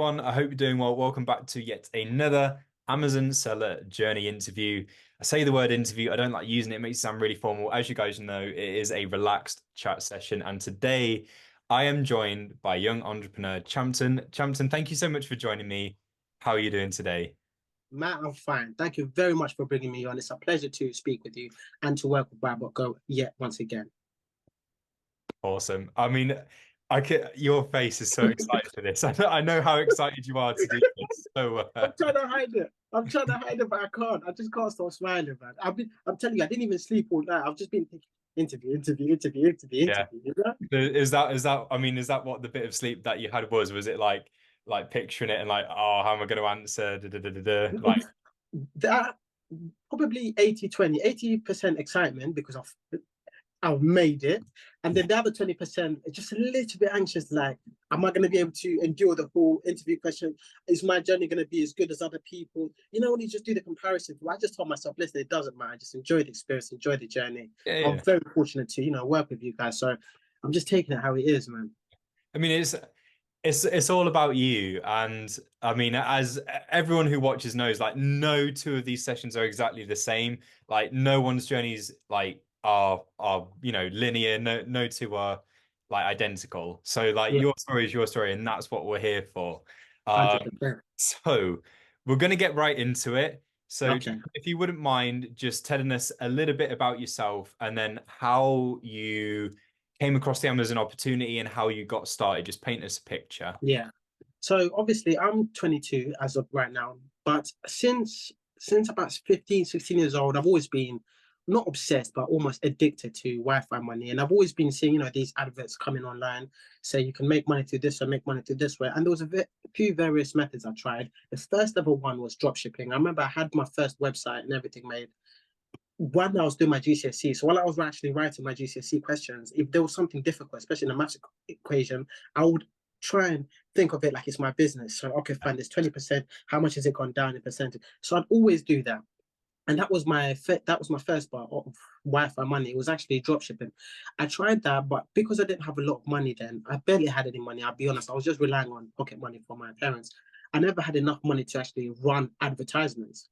everyone. I hope you're doing well. Welcome back to yet another Amazon seller journey interview. I say the word interview, I don't like using it, it makes it sound really formal. As you guys know, it is a relaxed chat session. And today I am joined by young entrepreneur Champton. Champton, thank you so much for joining me. How are you doing today? Matt, I'm fine. Thank you very much for bringing me on. It's a pleasure to speak with you and to work with BuyBotPro yet once again. Awesome. I mean, your face is so excited for this. I know how excited you are to do this. So, I'm trying to hide it. I'm trying to hide it, but I can't. I just can't stop smiling, man. I'm telling you, I didn't even sleep all night. I've just been thinking, yeah. interview. You know? Is that what the bit of sleep that you had was? Was it like picturing it and like, oh, how am I going to answer? Da, da, da, da, da. Like, That probably 80-20, 80% excitement because I've made it. And then the other 20%, just a little bit anxious, like, am I going to be able to endure the whole interview question? Is my journey going to be as good as other people? You know, when you just do the comparison, I just told myself, listen, it doesn't matter. Just enjoy the experience, enjoy the journey. yeah, I'm yeah. very fortunate to, work with you guys. So I'm just taking it how it is, man. I mean, it's all about you. And I mean, as everyone who watches knows, like no two of these sessions are exactly the same. Like no one's journeys are linear. No two are like identical. So like Yeah, your story is your story, and that's what we're here for. Um, 100%. so we're gonna get right into it. So Okay. if you wouldn't mind just telling us a little bit about yourself and then how you came across the Amazon opportunity and how you got started. Just paint us a picture. Yeah. So obviously I'm 22 as of right now, but since about 15, 16 years old, I've always been not obsessed, but almost addicted to Wi-Fi money. And I've always been seeing, these adverts coming online, say you can make money through this or make money through this way. And there was a few various methods I tried. The first ever one was drop shipping. I remember I had my first website and everything made when I was doing my GCSE. So while I was actually writing my GCSE questions, if there was something difficult, especially in a math equation, I would try and think of it like it's my business. So okay, fine, there's 20%. How much has it gone down in percentage? So I'd always do that. And that was my first part of Wi-Fi money. It was actually drop shipping. I tried that, but because I didn't have a lot of money then, I barely had any money. I'll be honest. I was just relying on pocket money from my parents. I never had enough money to actually run advertisements.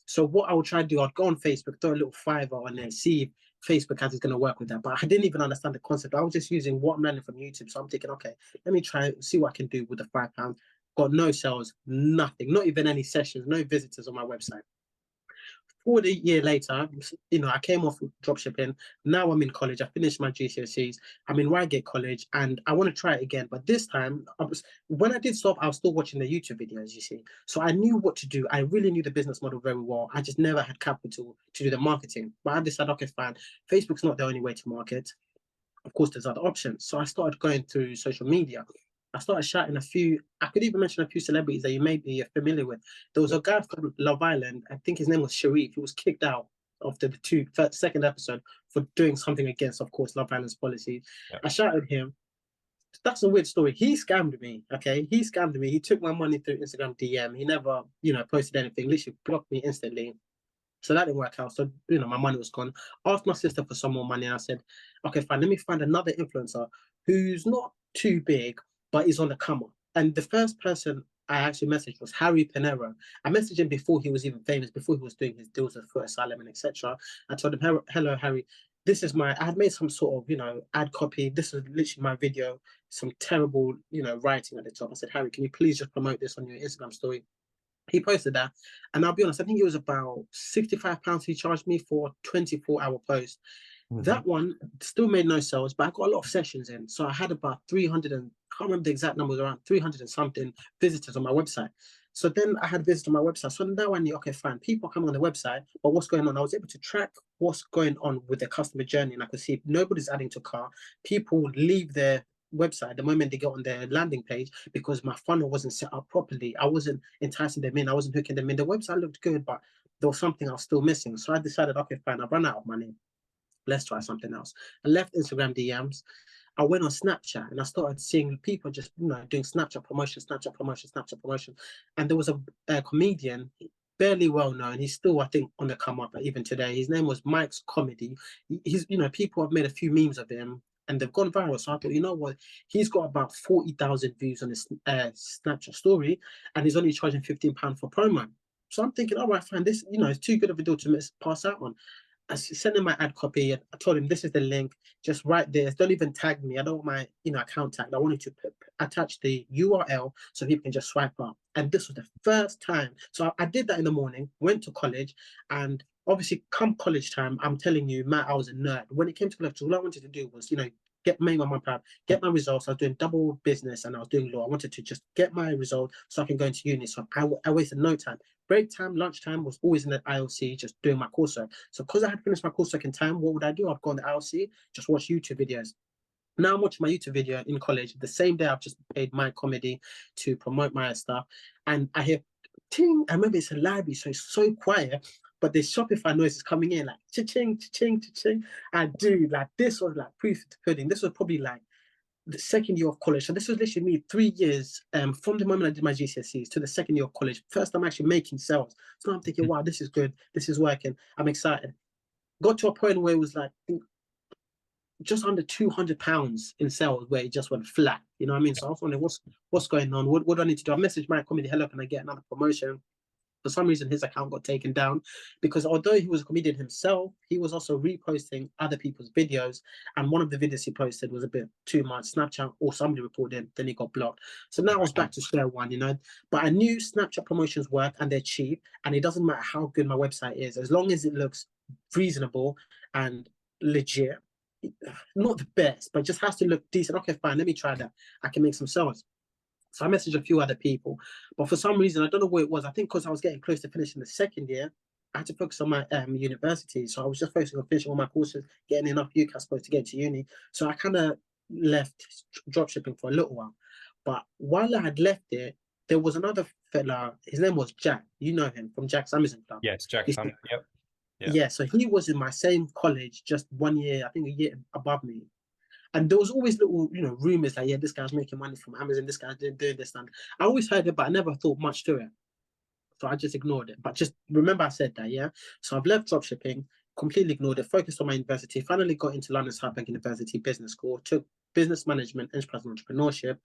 So what I would try to do, I'd go on Facebook, throw a little fiver on there, see if Facebook ads is going to work with that. But I didn't even understand the concept. I was just using what I'm learning from YouTube. So I'm thinking, okay, let me try see what I can do with the £5. Got no sales, nothing, not even any sessions, no visitors on my website. 40 years later, I came off dropshipping. Now I'm in college. I finished my GCSEs. I'm in Reigate College, and I want to try it again. But this time, when I did stop, I was still watching the YouTube videos. You see, so I knew what to do. I really knew the business model very well. I just never had capital to do the marketing. But I decided, okay, fine. Facebook's not the only way to market. Of course, there's other options. So I started going through social media. I started shouting a few. I could even mention a few celebrities that you may be familiar with. There was a guy from Love Island. I think his name was Sharif. He was kicked out after the second episode for doing something against, of course, Love Island's policy. Yeah. I shouted him. That's a weird story. He scammed me. Okay, he scammed me. He took my money through Instagram DM. He never, posted anything. Literally blocked me instantly. So that didn't work out. So, my money was gone. Asked my sister for some more money. And I said, okay, fine, let me find another influencer who's not too big, but is on the come up. And the first person I actually messaged was Harry Pinero. I messaged him before he was even famous, before he was doing his deals with Foot Asylum and etc. I told him, hello, Harry. I had made some sort of, ad copy. This was literally my video, some terrible, writing at the top. I said, Harry, can you please just promote this on your Instagram story? He posted that, and I'll be honest, I think it was about £65 he charged me for a 24-hour post. Mhm. That one still made no sales, but I got a lot of sessions in. So I had about 300 and I can't remember the exact numbers, around 300 and something visitors on my website. So then I had visitors on my website. So now I knew, okay, fine, people come on the website, but what's going on? I was able to track what's going on with the customer journey, and I could see if nobody's adding to cart, people leave their website the moment they get on their landing page because my funnel wasn't set up properly. I wasn't enticing them in. I wasn't hooking them in. The website looked good, but there was something I was still missing. So I decided, okay, fine, I've run out of money. Let's try something else. I left Instagram DMs. I went on Snapchat and I started seeing people just, doing Snapchat promotion, Snapchat promotion, Snapchat promotion. And there was a comedian, barely well known. He's still, I think, on the come up even today. His name was Mike's Comedy. He's, people have made a few memes of him. and they've gone viral. So I thought, you know what, he's got about 40,000 views on his Snapchat story, and he's only charging £15 for promo. So I'm thinking, all right, fine, this, you know, it's too good of a deal to pass out on. I sent him my ad copy. And I told him, this is the link. Just write this. Don't even tag me. I don't want my, you know, account tagged. I wanted to attach the URL so people can just swipe up. And this was the first time. So I did that in the morning. Went to college, and obviously, come college time, I'm telling you, Matt, I was a nerd. When it came to college, all I wanted to do was, you know, make my mum proud, get my results. I was doing double business and I was doing law. I wanted to just get my result so I can go into uni. So I wasted no time. Break time, lunchtime was always in the ILC, just doing my coursework. So because I had finished my coursework in time, what would I do? I'd go on the ILC, just watch YouTube videos. Now I'm watching my YouTube video in college. The same day I've just paid my comedy to promote my stuff. And I hear ting. I remember it's a library, so it's so quiet. But the Shopify noise is coming in like cha-ching, cha-ching, cha-ching. And dude, like this was like proof of the pudding. This was probably like the second year of college. So this was literally me 3 years from the moment I did my GCSEs to the second year of college. First time actually making sales. So I'm thinking, wow, this is good. This is working. I'm excited. Got to a point where it was like just under £200 in sales, where it just went flat. You know what I mean? So I was wondering, what's going on? What do I need to do? I messaged my comedy, hello, can I get another promotion? For some reason, his account got taken down because although he was a comedian himself, he was also reposting other people's videos. And one of the videos he posted was a bit too much. Snapchat or somebody reported him, then he got blocked. So now I was back to square one, you know. But I knew Snapchat promotions work and they're cheap. And it doesn't matter how good my website is, as long as it looks reasonable and legit. Not the best, but just has to look decent. Okay, fine, let me try that. I can make some sales. So I messaged a few other people, but for some reason, I don't know what it was. I think because I was getting close to finishing the second year, I had to focus on my university. So I was just focusing on finishing all my courses, getting enough UCAS supposed to get to uni. So I kind of left dropshipping for a little while. But while I had left it, there was another fella. His name was Jack. You know him from Jack's Amazon Club. Yes, Jack. Yep. Yep. Yeah, so he was in my same college, just 1 year, I think a year above me. And there was always little, you know, rumors like, yeah, this guy's making money from Amazon, this guy's doing this. And I always heard it, but I never thought much to it. So I just ignored it. But just remember I said that, yeah? So I've left dropshipping, completely ignored it, focused on my university, finally got into London Southbank University Business School, took business management, enterprise and entrepreneurship,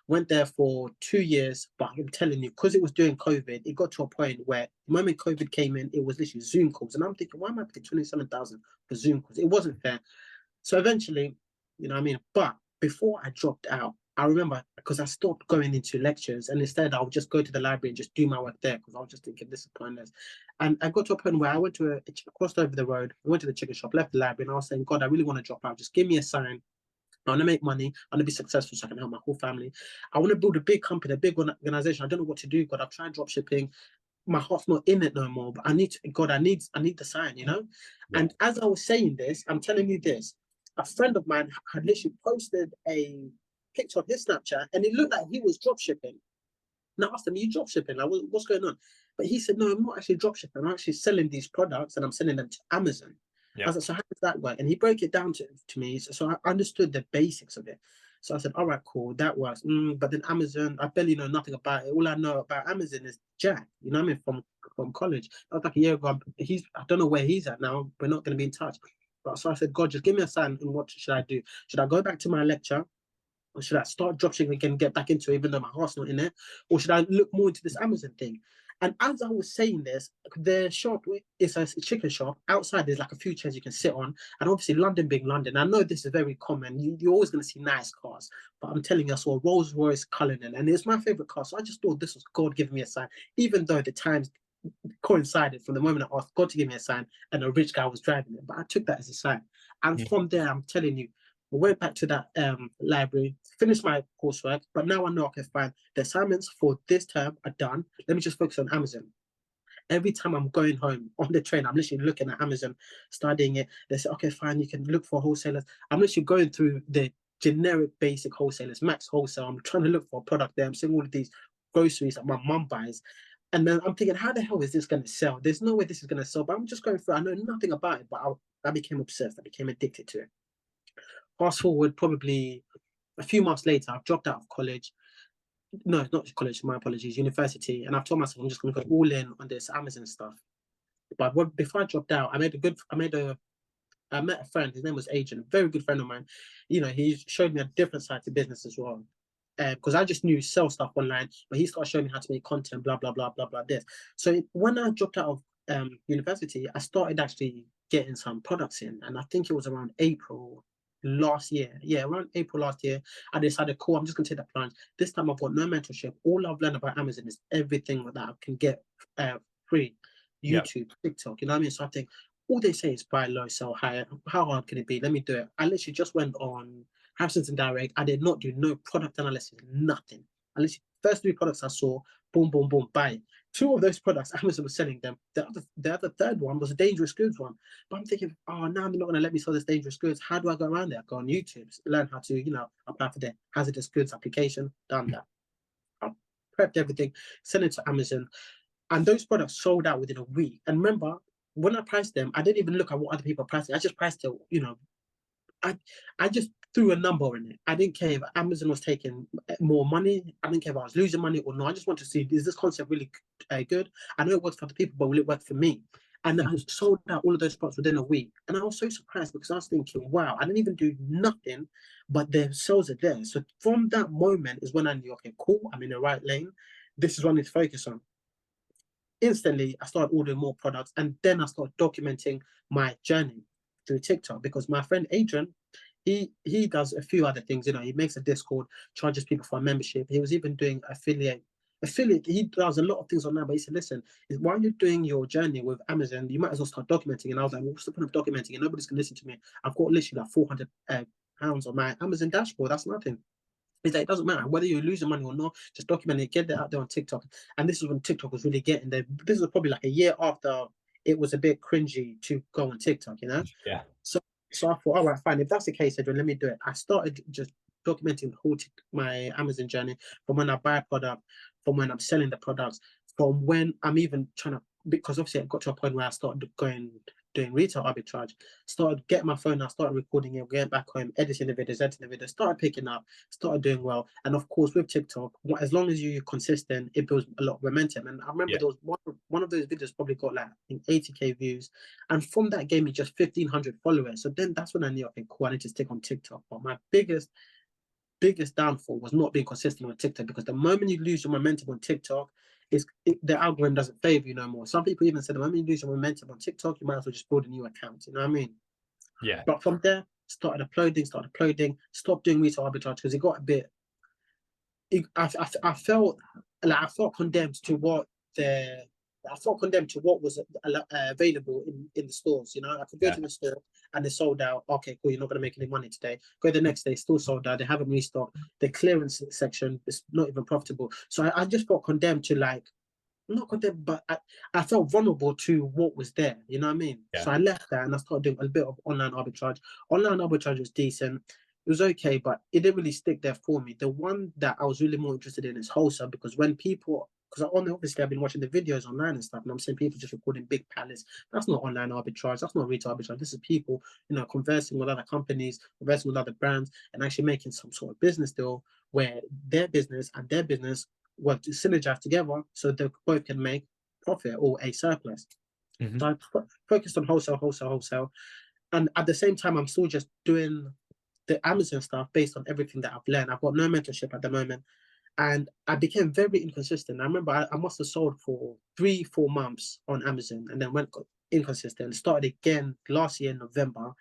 went there for 2 years. But I'm telling you, because it was during COVID, it got to a point where the moment COVID came in, it was literally Zoom calls. And I'm thinking, why am I paying 27,000 for Zoom calls? It wasn't fair. So eventually, you know what I mean? But before I dropped out, I remember because I stopped going into lectures and instead I would just go to the library and just do my work there because I was just thinking this is pointless. And I got to a point where I went to crossed over the road, went to the chicken shop, left the library, and I was saying, God, I really want to drop out. Just give me a sign. I want to make money. I want to be successful so I can help my whole family. I want to build a big company, a big organization. I don't know what to do, God. I've tried drop shipping. My heart's not in it no more. But I need to, God, I need the sign, you know? Yeah. And as I was saying this, I'm telling you this. A friend of mine had literally posted a picture of his Snapchat and it looked like he was drop shipping. And I asked him, are you drop shipping? Like, what's going on? But he said, no, I'm not actually drop shipping. I'm actually selling these products and I'm selling them to Amazon. Yeah. I was like, so how does that work? And he broke it down to me. So I understood the basics of it. So I said, all right, cool, that works. But then Amazon, I barely know nothing about it. All I know about Amazon is Jack, you know what I mean, from college. That was like a year ago. I don't know where he's at now. We're not going to be in touch. But so I said, God, just give me a sign. And what should I do? Should I go back to my lecture? Or should I start dropshipping again, get back into it, even though my heart's not in it? Or should I look more into this Amazon thing? And as I was saying this, the shop is a chicken shop. Outside, there's like a few chairs you can sit on. And obviously, London being London, I know this is very common. You're always going to see nice cars. But I'm telling you, I saw a Rolls Royce Cullinan, and it's my favorite car. So I just thought this was God giving me a sign, even though the times coincided from the moment I asked God to give me a sign and a rich guy was driving it. But I took that as a sign. And from there, I'm telling you, I went back to that library, finished my coursework, but now I know, okay, fine, the assignments for this term are done. Let me just focus on Amazon. Every time I'm going home on the train, I'm literally looking at Amazon, studying it. They say, okay, fine, you can look for wholesalers. I'm literally going through the generic basic wholesalers, Max Wholesale. I'm trying to look for a product there. I'm seeing all of these groceries that my mum buys. And then I'm thinking, how the hell is this going to sell? There's no way this is going to sell, but I'm just going through. I know nothing about it, but I became obsessed. I became addicted to it. Fast forward probably a few months later, I've dropped out of college. No, not college, my apologies, university. And I've told myself I'm just going to go all in on this Amazon stuff. But before I dropped out, I made I met a friend. His name was Adrian, a very good friend of mine. You know, he showed me a different side to business as well. Because I just knew sell stuff online, but he started showing me how to make content, blah blah blah blah blah. This. So when I dropped out of university, I started actually getting some products in, and I think it was around April last year. Yeah, around April last year, I decided, cool, I'm just gonna take the plunge. This time I've got no mentorship. All I've learned about Amazon is everything that I can get free. Yeah. YouTube, TikTok, you know what I mean? So I think all they say is buy low, sell high. How hard can it be? Let me do it. I literally just went on Harrison's and Direct. I did not do no product analysis, nothing. I literally first 3 products I saw, boom, boom, boom, buy. 2 of those products, Amazon was selling them. The other third one was a dangerous goods one. But I'm thinking, oh, now they're not going to let me sell this dangerous goods. How do I go around there? Go on YouTube, learn how to, apply for the hazardous goods application. Done that. I prepped everything, sent it to Amazon, and those products sold out within a week. And remember, when I priced them, I didn't even look at what other people priced it. I just priced it, I just threw a number in it. I didn't care if Amazon was taking more money. I didn't care if I was losing money or not. I just wanted to see, is this concept really good? I know it works for the people, but will it work for me? And I sold out all of those spots within a week. And I was so surprised because I was thinking, wow, I didn't even do nothing, but the sales are there. So from that moment is when I knew, okay, cool, I'm in the right lane. This is what I need to focus on. Instantly, I started ordering more products, and then I started documenting my journey through TikTok because my friend Adrian, he does a few other things. He makes a Discord, charges people for a membership. He was even doing affiliate. He does a lot of things online, but he said, listen, while you're doing your journey with Amazon, you might as well start documenting. And I was like, what's the point of documenting? And nobody's gonna listen to me. I've got literally like 400 pounds on my Amazon dashboard. That's nothing. Is that it doesn't matter whether you're losing money or not, just document it, get it out there on TikTok. And this is when TikTok was really getting there. This was probably like a year after it was a bit cringy to go on TikTok, Yeah. So so I thought, all right, fine. If that's the case, Edwin, let me do it. I started just documenting the whole my Amazon journey from when I buy a product, from when I'm selling the products, from when I'm even trying to, because obviously I got to a point where I started doing retail arbitrage, started getting my phone out, started recording it, getting back home, editing the videos, started picking up, started doing well. And of course, with TikTok, as long as you're consistent, it builds a lot of momentum. And I remember Yeah. there was one of those videos probably got like, I think 80K views. And from that gave me just 1,500 followers. So then that's when I knew, okay, cool, I need to stick on TikTok. But my biggest downfall was not being consistent on TikTok, because the moment you lose your momentum on TikTok, the algorithm doesn't favor you no more. Some people even said the moment you lose your momentum on TikTok, you might as well just build a new account. You know what I mean? Yeah. But from there, started uploading, stopped doing retail arbitrage because it got a bit. I felt like I felt condemned to what the I felt condemned to what was available in the stores. I could go Yeah. to the store and they sold out. Okay, cool. You're not going to make any money today. Go the next day, still sold out. They haven't restocked. The clearance section is not even profitable. So I just felt condemned to, like, not condemned, but I felt vulnerable to what was there. You know what I mean? Yeah. So I left that and I started doing a bit of online arbitrage. Online arbitrage was decent. It was okay, but it didn't really stick there for me. The one that I was really more interested in is wholesale, because obviously I've been watching the videos online and stuff, and I'm seeing people just recording big pallets. That's not online arbitrage. That's not retail arbitrage. This is people, conversing with other companies, conversing with other brands, and actually making some sort of business deal where their business and their business work to synergize together so they both can make profit or a surplus. Mm-hmm. So I focused on wholesale. And at the same time, I'm still just doing the Amazon stuff based on everything that I've learned. I've got no mentorship at the moment. And I became very inconsistent. I remember I must have sold for 3-4 months on Amazon and then went inconsistent. Started again last year in November.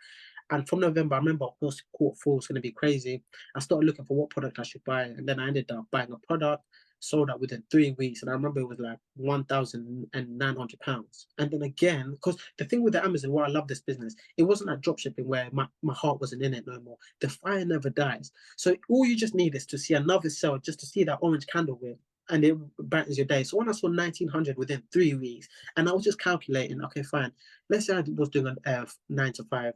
And from November, I remember quarter four was going to be crazy. I started looking for what product I should buy. And then I ended up buying a product, sold out within 3 weeks. And I remember it was like £1,900. And then again, because the thing with the Amazon, why I love this business, it wasn't like drop shipping where my heart wasn't in it no more. The fire never dies. So all you just need is to see another sale, just to see that orange candle with, and it brightens your day. So when I saw 1,900 within 3 weeks, and I was just calculating, okay, fine. Let's say I was doing a 9 to 5.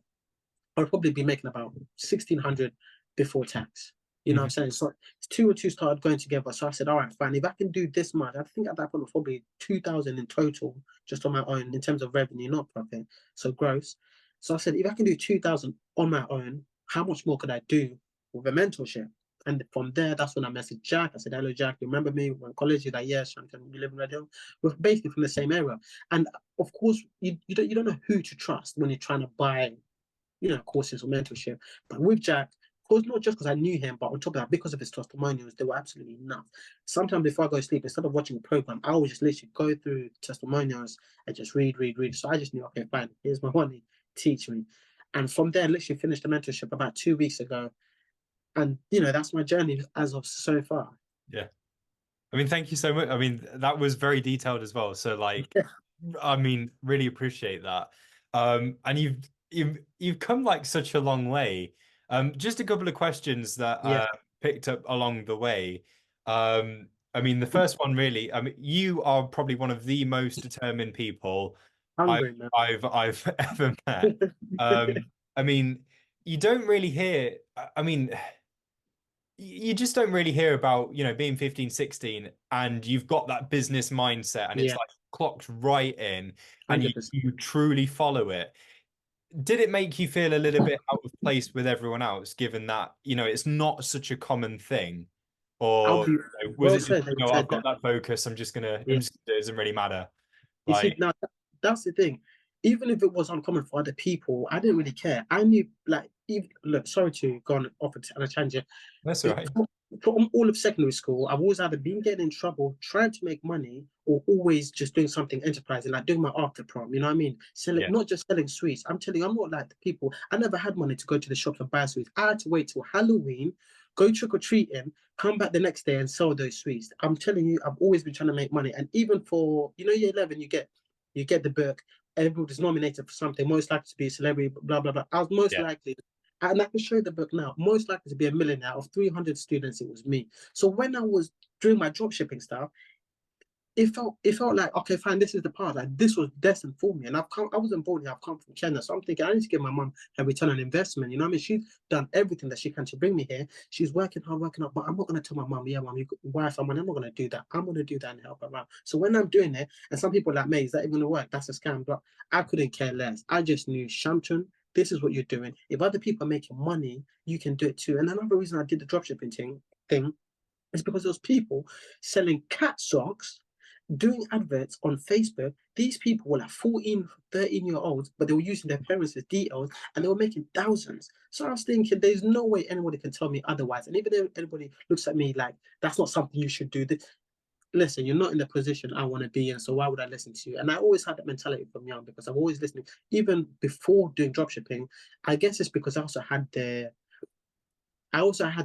I'll probably be making about 1,600 before tax. You know what I'm saying? So two and two started going together. So I said, all right, fine. If I can do this much, I think at that point it was probably 2,000 in total, just on my own in terms of revenue, not profit. So gross. So I said, if I can do 2,000 on my own, how much more could I do with a mentorship? And from there, that's when I messaged Jack. I said, hello, Jack. You remember me? We're in college. He's like, yes, Champton, we live in Red Hill. We're basically from the same area. And of course, you don't know who to trust when you're trying to buy courses or mentorship. But with Jack, of course, not just because I knew him, but on top of that, because of his testimonials, they were absolutely enough. Sometimes before I go to sleep, instead of watching a program, I would just literally go through testimonials and just read, read, read. So I just knew, okay, fine, here's my money, teach me. And from there, I literally finished the mentorship about 2 weeks ago. And, that's my journey as of so far. Yeah. I mean, thank you so much. I mean, that was very detailed as well. So like, I mean, really appreciate that. And you've come like such a long way. Just a couple of questions that Yeah, picked up along the way. I mean, the first one really, I mean, you are probably one of the most determined people I've hungry, man. I've ever met. I mean, you don't really hear, I mean, you just don't really hear about, being 15, 16, and you've got that business mindset and it's Yeah, like clocked right in and you, 100%. you truly follow it. Did it make you feel a little bit out of place with everyone else, given that, it's not such a common thing? I'll Or be was well it just, said that you I've said got that. that focus, Yeah. I'm just gonna do it, doesn't really matter. You see, Like, now that's the thing. Even if it was uncommon for other people, I didn't really care. I knew, like, even, look, sorry to go on a tangent. that's all It, right. from all of secondary school, I've always either been getting in trouble, trying to make money, or always just doing something enterprising, like doing my after prom. You know what I mean? Selling, Yeah, not just selling sweets. I'm telling you, I'm not like the people. I never had money to go to the shops and buy sweets. I had to wait till Halloween, go trick or treating, come back the next day and sell those sweets. I'm telling you, I've always been trying to make money. And even for year 11, you get the book. Everybody's nominated for something. Most likely to be a celebrity. Blah blah blah. I was most yeah. likely, and I can show you the book now. Most likely to be a millionaire. Of 300 students, it was me. So when I was doing my drop shipping stuff, it felt like, okay, fine, this is the path. Like, this was destined for me. And I wasn't born here. I've come from Kenya. So I'm thinking I need to give my mum a return on investment. You know what I mean? She's done everything that she can to bring me here. She's working hard, working hard. But I'm not gonna tell my mum, yeah, mum, you wife, I'm not gonna do that. I'm gonna do that and help her out. So when I'm doing it, and some people are like, mate, is that even gonna work? That's a scam. But I couldn't care less. I just knew, Champton, this is what you're doing. If other people are making money, you can do it too. And another reason I did the dropshipping thing is because those people selling cat socks, doing adverts on Facebook. These people were like 14, 13-year olds, but they were using their parents' details and they were making thousands. So I was thinking, there's no way anybody can tell me otherwise. And even if anybody looks at me like, that's not something you should do, listen, you're not in the position I want to be in, so why would I listen to you? And I always had that mentality from young because I've always listened, even before doing dropshipping. I guess it's because I also had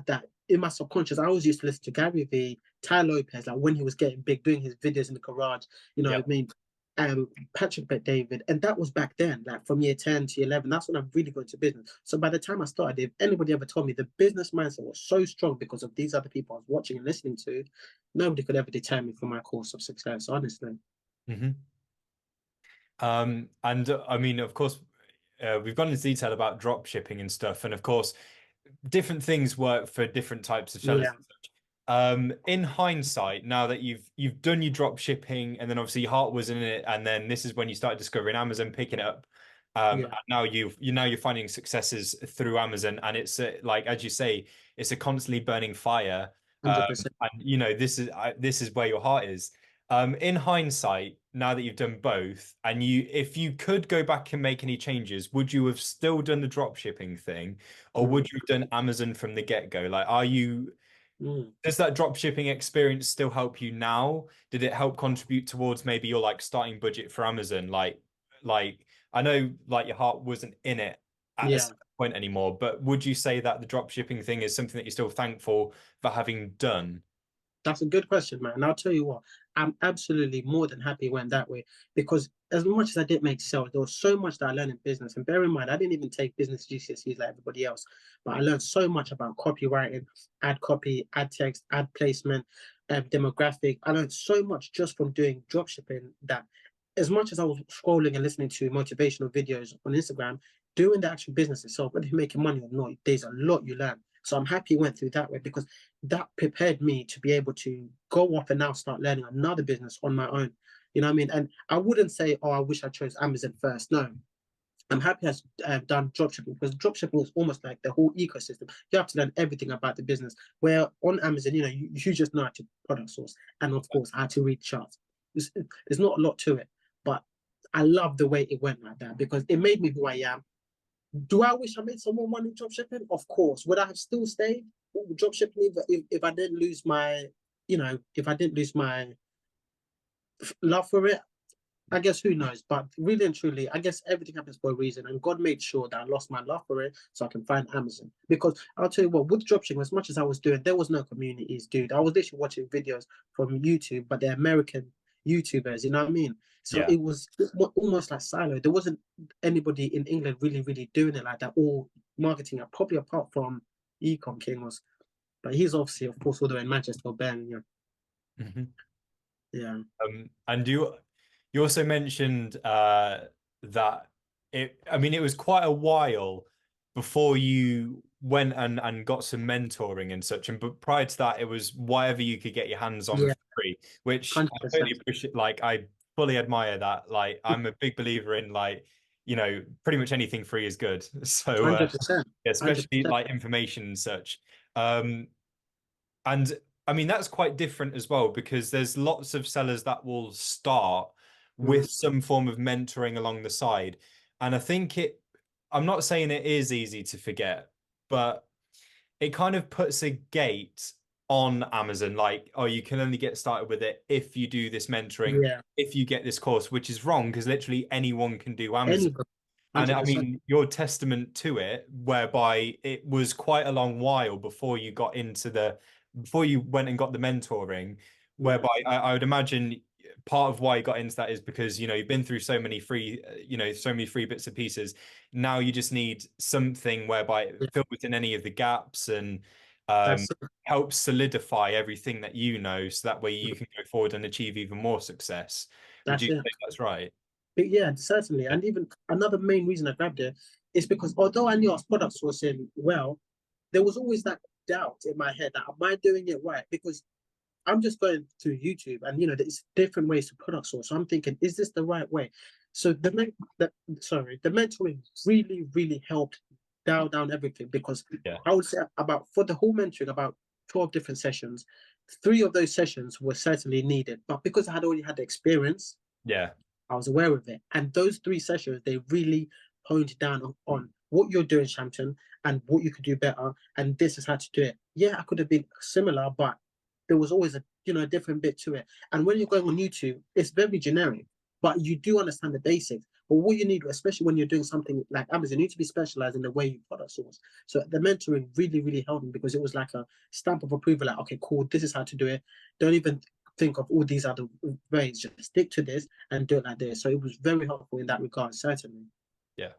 that in my subconscious. I always used to listen to Gary Vee, Ty Lopez, like when he was getting big, doing his videos in the garage, you know Yeah. what I mean? Patrick Bet David. And that was back then, like from year 10 to 11. That's when I really got into business. So by the time I started, if anybody ever told me the business mindset was so strong because of these other people I was watching and listening to, nobody could ever deter me from my course of success, honestly. Hmm. And I mean, of course, we've gone into detail about drop shipping and stuff, and of course, different things work for different types of sellers Yeah, and such. In hindsight, now that you've done your drop shipping, and then obviously your heart was in it, and then this is when you started discovering Amazon, picking it up. yeah, And now you're finding successes through Amazon, and it's like as you say, it's a constantly burning fire. Um, 100%. and this is where your heart is. In hindsight, now that you've done both, and if you could go back and make any changes, would you have still done the drop shipping thing, or Mm, would you have done Amazon from the get-go? Like, mm. does that drop shipping experience still help you now? Did it help contribute towards maybe your like starting budget for Amazon? Like I know like your heart wasn't in it at a Yeah. certain point anymore, but would you say that the drop shipping thing is something that you're still thankful for having done? That's a good question, man. And I'll tell you what, I'm absolutely more than happy it went that way because as much as I did make sales, there was so much that I learned in business. And bear in mind, I didn't even take business GCSEs like everybody else, but I learned so much about copywriting, ad copy, ad text, ad placement, demographic. I learned so much just from doing dropshipping that as much as I was scrolling and listening to motivational videos on Instagram, doing the actual business itself, whether you're making money or not, there's a lot you learn. So I'm happy it went through that way because that prepared me to be able to go off and now start learning another business on my own. You know what I mean? And I wouldn't say, oh, I wish I chose Amazon first. No, I'm happy I've done dropshipping because dropshipping is almost like the whole ecosystem. You have to learn everything about the business. Where on Amazon, you just know how to product source and of course how to read charts. There's not a lot to it, but I love the way it went like that because it made me who I am. Do I wish I made some more money dropshipping? Of course. Would I have still stayed dropshipping if I didn't lose my, if I didn't lose my love for it? I guess who knows, but really and truly, I guess everything happens for a reason, and God made sure that I lost my love for it so I can find Amazon. Because I'll tell you what, with dropshipping, as much as I was doing, there was no communities, dude. I was literally watching videos from YouTube, but they're American YouTubers, you know what I mean? So Yeah. it was almost like silo. There wasn't anybody in England really, really doing it like that, or marketing it, probably apart from Ecom King was, but he's obviously, of course, all the way in Manchester or Birmingham. Mhm. Yeah, And you also mentioned that I mean, it was quite a while before you went and got some mentoring and such. And but prior to that, it was whatever you could get your hands on yeah, for free, which I totally 100%, appreciate. Like, I fully admire that. Like, I'm a big believer in like, pretty much anything free is good. So, 100%, especially 100%. like information and such. Um, and I mean, that's quite different as well because there's lots of sellers that will start Mm, with some form of mentoring along the side. And I think I'm not saying it is easy to forget, but it kind of puts a gate on Amazon, like, oh, you can only get started with it if you do this mentoring, yeah. if you get this course, which is wrong because literally anyone can do Amazon. Anybody, And I 100%. mean, your testament to it, whereby it was quite a long while before you got into before you went and got the mentoring, Yeah, whereby I would imagine part of why you got into that is because, you've been through so many free, so many free bits and pieces. Now you just need something whereby it yeah. fills in any of the gaps and um, That's it. helps solidify everything that you know, so that way you can go forward and achieve even more success. Would That's you it. say that's right? But yeah, certainly. Yeah. And even another main reason I grabbed it is because although I knew I was product sourcing well, there was always that doubt in my head that am I doing it right? Because I'm just going through YouTube and there's different ways to product source. So I'm thinking, is this the right way? So the mentoring really, really helped dial down everything because Yeah. I would say about for the whole mentoring, about 12 different sessions, three of those sessions were certainly needed. But because I had already had the experience, Yeah. I was aware of it. And those three sessions, they really honed down on what you're doing, Champton, and what you could do better. And this is how to do it. Yeah, I could have been similar, but there was always a different bit to it. And when you're going on YouTube, it's very generic, but you do understand the basics. But what you need, especially when you're doing something like Amazon, you need to be specialized in the way you product source. So the mentoring really, really helped me because it was like a stamp of approval, like, okay, cool, this is how to do it. Don't even think of all these other ways. Just stick to this and do it like this. So it was very helpful in that regard, certainly. Yeah.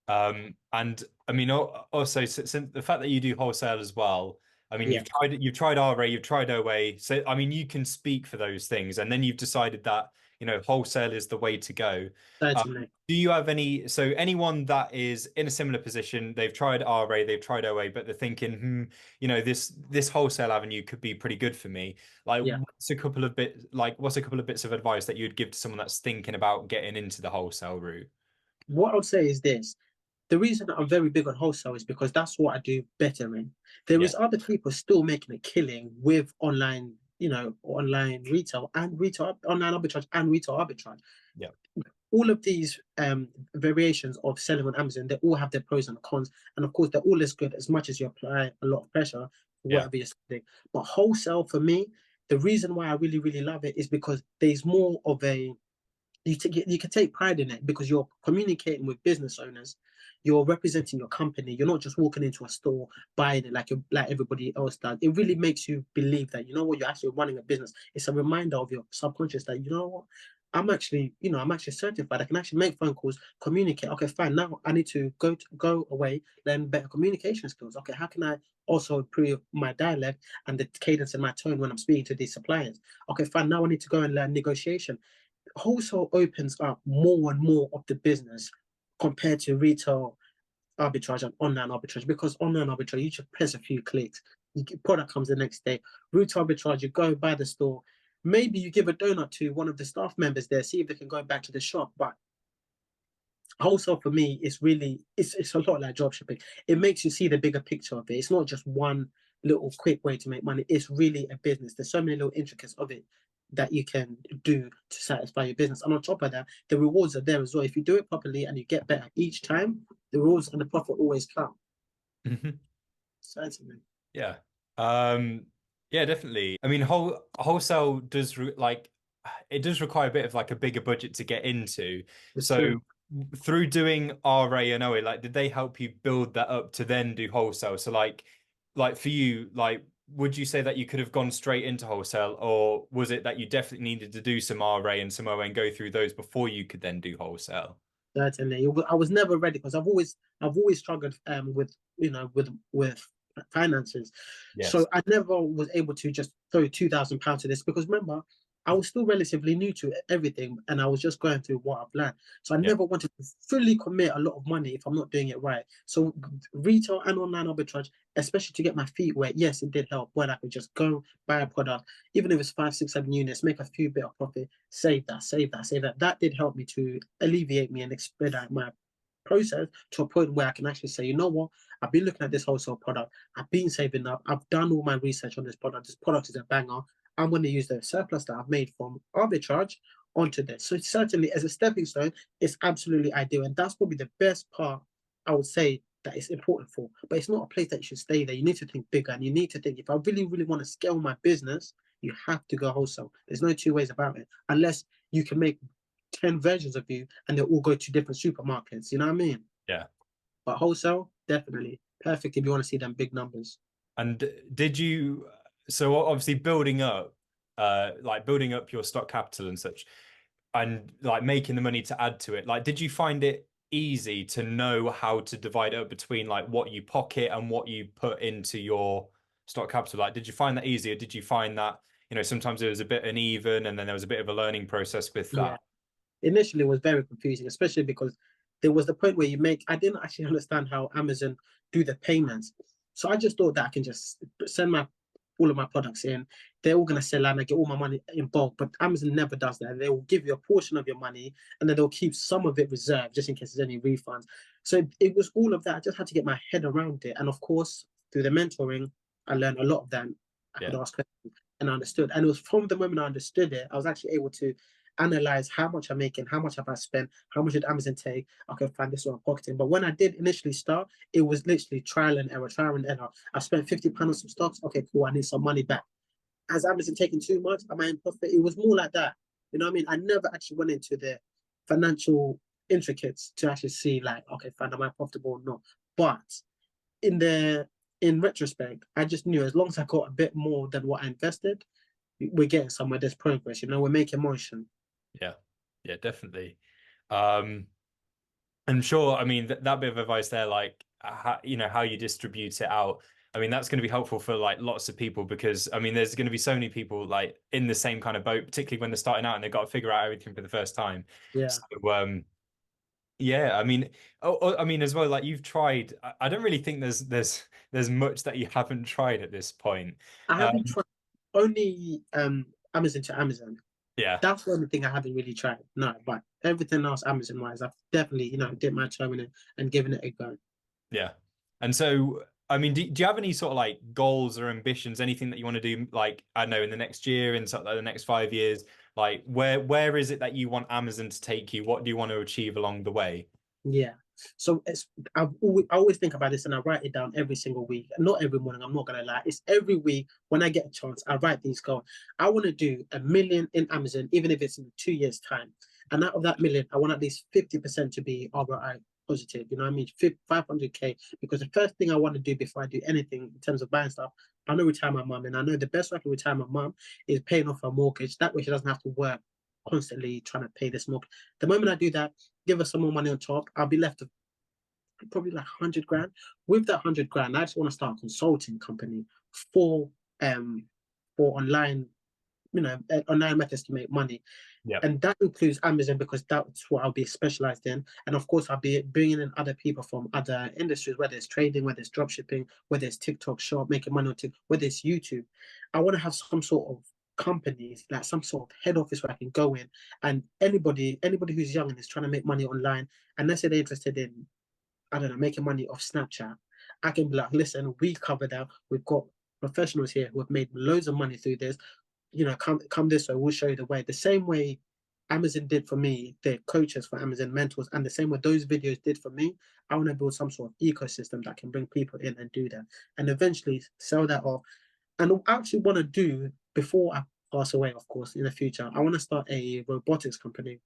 And I mean, also since the fact that you do wholesale as well, I mean, Yeah, you've tried RA, you've tried OA, so I mean, you can speak for those things, and then you've decided that wholesale is the way to go. certainly. Do you have anyone that is in a similar position? They've tried RA, they've tried OA, but they're thinking, this wholesale avenue could be pretty good for me. Like, Yeah. what's a couple of bits of advice that you'd give to someone that's thinking about getting into the wholesale route? What I would say is this. The reason that I'm very big on wholesale is because that's what I do better in. There Yeah, is other people still making a killing with online, online retail and retail, online arbitrage and retail arbitrage. yeah, All of these variations of selling on Amazon, they all have their pros and cons. And of course, they're all as good as much as you apply a lot of pressure for yeah, whatever you're selling. But wholesale for me, the reason why I really, really love it is because there's more of a you can take pride in it because you're communicating with business owners, you're representing your company, you're not just walking into a store buying it like everybody else does. It really makes you believe that what, you're actually running a business. It's a reminder of your subconscious that what, I'm actually certified. I can actually make phone calls, communicate. Okay, fine. Now I need to go away, learn better communication skills. Okay, how can I also improve my dialect and the cadence and my tone when I'm speaking to these suppliers? Okay, fine. Now I need to go and learn negotiation. Wholesale opens up more and more of the business compared to retail arbitrage and online arbitrage, because online arbitrage, you just press a few clicks, product comes the next day. Retail arbitrage, you go by the store, maybe you give a donut to one of the staff members there, see if they can go back to the shop. But wholesale for me is really, it's a lot like drop shipping. It makes you see the bigger picture of it. It's not just one little quick way to make money. It's really a business. There's so many little intricacies of it that you can do to satisfy your business. And on top of that, the rewards are there as well. If you do it properly and you get better each time, the rules and the profit always come. Mhm. Certainly. Yeah. Um, yeah, definitely. I mean, wholesale does like it does require a bit of like a bigger budget to get into. It's true. So through doing RA and OA, like did they help you build that up to then do wholesale? So like for you, like would you say that you could have gone straight into wholesale, or was it that you definitely needed to do some RA and some OA and go through those before you could then do wholesale? Certainly. I was never ready because I've always struggled with with finances. So Yes. I never was able to just throw £2,000 to this because remember, I was still relatively new to everything and I was just going through what I've learned. So I Yeah. never wanted to fully commit a lot of money if I'm not doing it right. So retail and online arbitrage, especially to get my feet wet, yes, it did help when I could just go buy a product, even if it's 5, 6, 7 units, make a few bit of profit, save that, save that, save that. That did help me to alleviate me and expedite my process to a point where I can actually say, you know what, I've been looking at this wholesale product, I've been saving up, I've done all my research on this product. This product is a banger. I'm going to use the surplus that I've made from arbitrage onto this. So certainly as a stepping stone, it's absolutely ideal. And that's probably the best part I would say that it's important for. But it's not a place that you should stay there. You need to think bigger and you need to think if I really, really want to scale my business, you have to go wholesale. There's no two ways about it. Unless you can make 10 versions of you and they all go to different supermarkets. You know what I mean? Yeah. But wholesale, definitely perfect if you want to see them big numbers. And did you, so obviously building up your stock capital and such, and like making the money to add to it, like did you find it easy to know how to divide it up between like what you pocket and what you put into your stock capital? Like, did you find that easy, or did you find that, sometimes it was a bit uneven and then there was a bit of a learning process with Yeah. that? Initially it was very confusing, especially because there was the point where I didn't actually understand how Amazon do the payments. So I just thought that I can just send my all of my products in. They're all gonna sell and I get all my money in bulk. But Amazon never does that. They will give you a portion of your money and then they'll keep some of it reserved just in case there's any refunds. So it was all of that. I just had to get my head around it. And of course, through the mentoring, I learned a lot of them. I could Yeah. ask questions and I understood. And it was from the moment I understood it, I was actually able to analyze how much I'm making, how much have I spent, how much did Amazon take? Okay, fine, this is what I'm pocketing. But when I did initially start, it was literally trial and error, trial and error. I spent £50 on some stocks. Okay, cool, I need some money back. Has Amazon taken too much? Am I in profit? It was more like that. You know what I mean? I never actually went into the financial intricates to actually see like, okay, fine, am I profitable or not? But in the in retrospect, I just knew as long as I got a bit more than what I invested, we're getting somewhere. There's progress. We're making motion. Yeah. Yeah, definitely. Um, And sure, I mean that bit of advice there, like how you distribute it out. I mean that's going to be helpful for like lots of people because I mean there's going to be so many people like in the same kind of boat, particularly when they're starting out and they've got to figure out everything for the first time. Yeah. So yeah, I mean, I mean as well, like you've tried. I don't really think there's much that you haven't tried at this point. I haven't Um, tried only Amazon to Amazon. yeah. That's the only thing I haven't really tried. No, but everything else Amazon wise, I've definitely, dipped my toe in it and given it a go. Yeah. And so, I mean, do you have any sort of like goals or ambitions, anything that you want to do, like, I don't know, in the next year, in sort of like the next 5 years? Like, where is it that you want Amazon to take you? What do you want to achieve along the way? Yeah. So I always think about this and I write it down every single week. Not every morning, I'm not gonna lie. It's every week when I get a chance, I write these goals. I want to do 1 million in Amazon, even if it's in 2 years' time. And out of that million, I want at least 50% to be ROI positive. You know what I mean? 500K. Because the first thing I want to do before I do anything in terms of buying stuff, I want to retire my mum. And I know the best way I can retire my mum is paying off her mortgage. That way she doesn't have to work constantly trying to pay this mortgage. The moment I do that, give her some more money on top, I'll be left with probably like 100 grand. With that 100 grand, I just want to start a consulting company for um for online, online methods to make money. Yeah. And that includes Amazon because that's what I'll be specialized in. And of course, I'll be bringing in other people from other industries, whether it's trading, whether it's drop shipping, whether it's TikTok shop, making money on TikTok, whether it's YouTube. I want to have some sort of companies, like some sort of head office where I can go in and anybody who's young and is trying to make money online, and let's say they're interested in, I don't know, making money off Snapchat, I can be like, listen, we cover that. We've got professionals here who have made loads of money through this. Come this way, we'll show you the way. The same way Amazon did for me, the coaches for Amazon mentors, and the same way those videos did for me, I want to build some sort of ecosystem that can bring people in and do that, and eventually sell that off. And I actually want to do, before I pass away, of course, in the future, I want to start a robotics company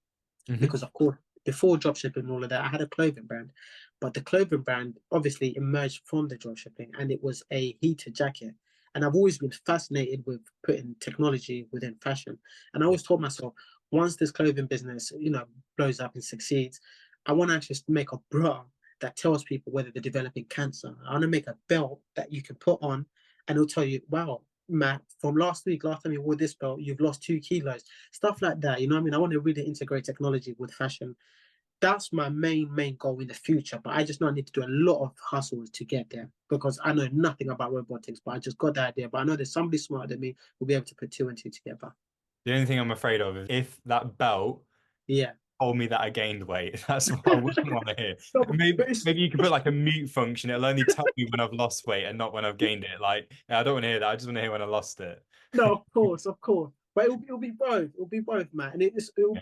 Hmm. because, of course, before dropshipping and all of that, I had a clothing brand, but the clothing brand obviously emerged from the dropshipping, and it was a heated jacket. And I've always been fascinated with putting technology within fashion. And I Yeah. always told myself, once this clothing business, blows up and succeeds, I want to actually make a bra that tells people whether they're developing cancer. I want to make a belt that you can put on, and it'll tell you, wow, Matt, from last week, last time you wore this belt, you've lost 2 kilos, stuff like that. You know what I mean? I want to really integrate technology with fashion. That's my main goal in the future. But I just know I need to do a lot of hustles to get there because I know nothing about robotics, but I just got the idea. But I know there's somebody smarter than me who'll be able to put two and two together. The only thing I'm afraid of is if that belt Yeah. told me that I gained weight. That's what I wouldn't want to hear. No, Maybe but it's maybe you could put like a mute function. It'll only tell me when I've lost weight and not when I've gained it. Like, I don't want to hear that. I just want to hear when I lost it. no, of course, of course. But it'll be both. It'll be both, man. And it'll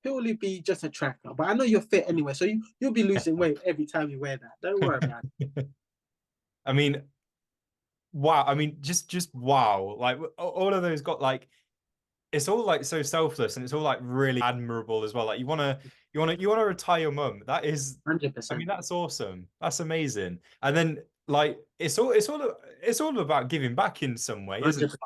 purely be just a tracker. But I know you're fit anyway, so you'll be losing weight every time you wear that. Don't worry about it. I mean, wow. I mean, just wow. Like all of those got like it's all like so selfless and it's all like really admirable as well. Like you wanna retire your mum. That is, I mean, 100%. that's awesome. That's amazing. And then like it's all about giving back in some way, isn't it? 100%.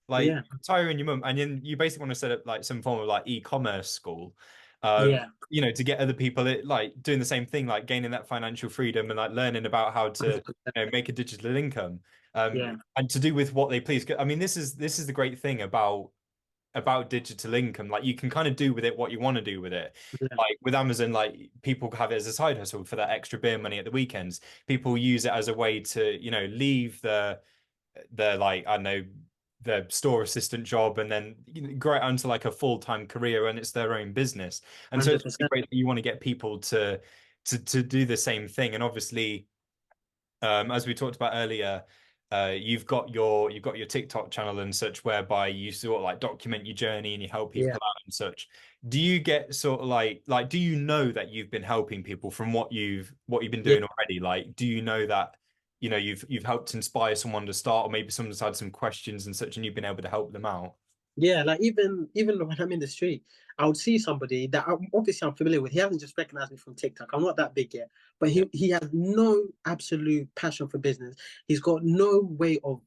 Like Yeah. retiring your mum, and then you basically want to set up like some form of like e-commerce school, Yeah. to get other people like doing the same thing, like gaining that financial freedom and like learning about how to 100%. make a digital income, Yeah. and to do with what they please. I mean, this is the great thing about digital income. Like you can kind of do with it what you want to do with it. Yeah. Like with Amazon, like people have it as a side hustle for that extra beer money at the weekends. People use it as a way to, leave the like, I don't know, the store assistant job and then grow it onto like a full-time career and it's their own business. And so it's really 100%. great that you want to get people to do the same thing. And obviously, as we talked about earlier, you've got your TikTok channel and such, whereby you sort of like document your journey and you help Yeah. people out and such. Do you get sort of like do you know that you've been helping people from what you've been Yeah. doing already? Like, do you know that you've helped inspire someone to start, or maybe someone's had some questions and such, and you've been able to help them out? Yeah, like even when I'm in the street, I would see somebody that obviously I'm familiar with. He hasn't just recognized me from TikTok. I'm not that big yet, but Yeah, he has no absolute passion for business. He's got no way of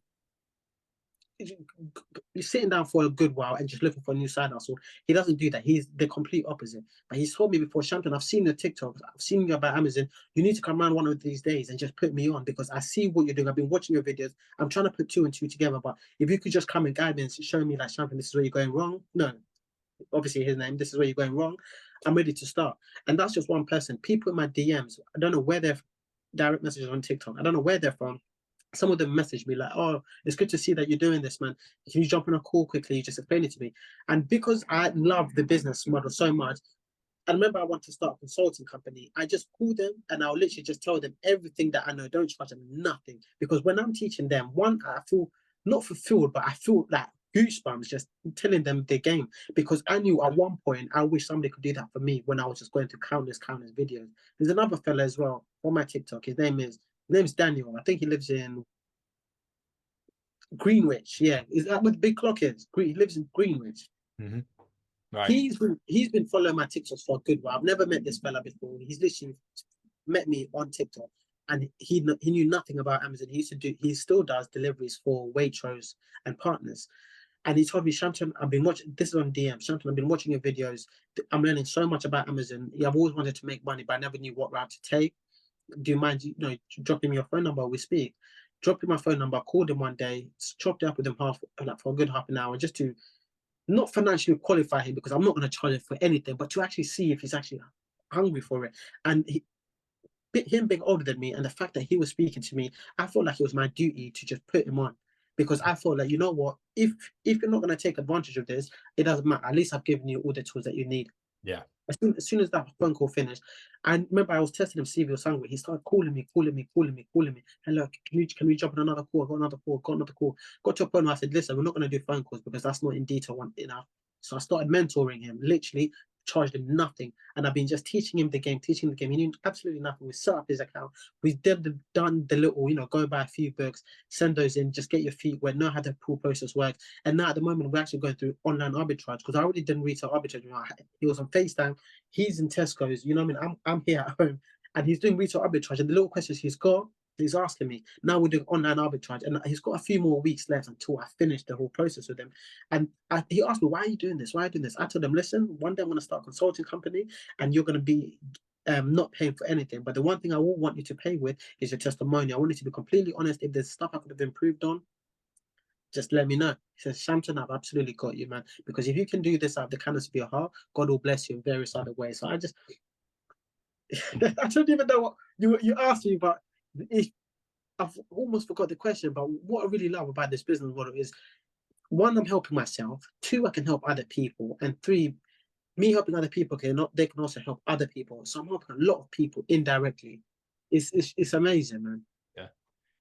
sitting down for a good while and just looking for a new side hustle. He doesn't do that. He's the complete opposite. But he's told me before, Champton, I've seen the TikToks, I've seen you about Amazon. You need to come around one of these days and just put me on because I see what you're doing. I've been watching your videos. I'm trying to put two and two together. But if you could just come and guide me and show me, like, Champton, this is where you're going wrong. No, obviously his name, this is where you're going wrong. I'm ready to start. And that's just one person. People in my DMs, I don't know where they're direct messages on TikTok. I don't know where they're from. Some of them message me like, "Oh, it's good to see that you're doing this, man. Can you jump on a call quickly? You just explain it to me." And because I love the business model so much, I remember I want to start a consulting company. I just call them and I'll literally just tell them everything that I know. Don't charge them nothing. Because when I'm teaching them, one, I feel not fulfilled, but I feel like goosebumps just telling them the game. Because I knew at one point, I wish somebody could do that for me when I was just going to countless videos. There's another fella as well on my TikTok. His name's Daniel. I think he lives in Greenwich. Yeah. Is that where the big clock is? He lives in Greenwich. hmm right. He's been following my TikToks for a good while. I've never met this fella before. He's literally met me on TikTok, and he knew nothing about Amazon. He still does deliveries for Waitrose and partners. And he told me, Champton, I've been watching. This is on DM. Champton, I've been watching your videos. I'm learning so much about Amazon. I've always wanted to make money, but I never knew what route to take. Do you mind, dropping me your phone number? We speak. Dropped him my phone number. Called him one day. Chopped it up with him like for a good half an hour, just to not financially qualify him because I'm not going to charge him for anything, but to actually see if he's actually hungry for it. And him being older than me and the fact that he was speaking to me, I felt like it was my duty to just put him on because I felt like, you know what, if you're not going to take advantage of this, it doesn't matter. At least I've given you all the tools that you need. Yeah. As soon as that phone call finished, I remember I was testing him, see if he was hungry. He started calling me. Hello, can we jump on another call? I got another call. Got another call. Got to a point where I said, listen, we're not going to do phone calls because that's not in detail enough. So I started mentoring him, literally charged him nothing. And I've been just teaching him the game, teaching the game. He knew absolutely nothing. We set up his account. We done the little, go buy a few books, send those in, just get your feet wet, know how the pool process works. And now at the moment, we're actually going through online arbitrage because I already done retail arbitrage. He was on FaceTime. He's in Tesco's. You know what I mean? I'm here at home and he's doing retail arbitrage. And the little questions he's asking me. Now we're doing online arbitrage, and he's got a few more weeks left until I finish the whole process with him. And he asked me, "Why are you doing this? Why are you doing this?" I told him, "Listen, one day I'm going to start a consulting company, and you're going to be not paying for anything. But the one thing I will want you to pay with is your testimonial. I want you to be completely honest. If there's stuff I could have improved on, just let me know." He says, "Champton, I've absolutely got you, man. Because if you can do this out of the kindness of your heart, God will bless you in various other ways." So I just, I don't even know what you asked me, but if I've almost forgot the question, but what I really love about this business model is, one, I'm helping myself. Two, I can help other people. And three, me helping other people they can also help other people. So I'm helping a lot of people indirectly. It's amazing, man. Yeah.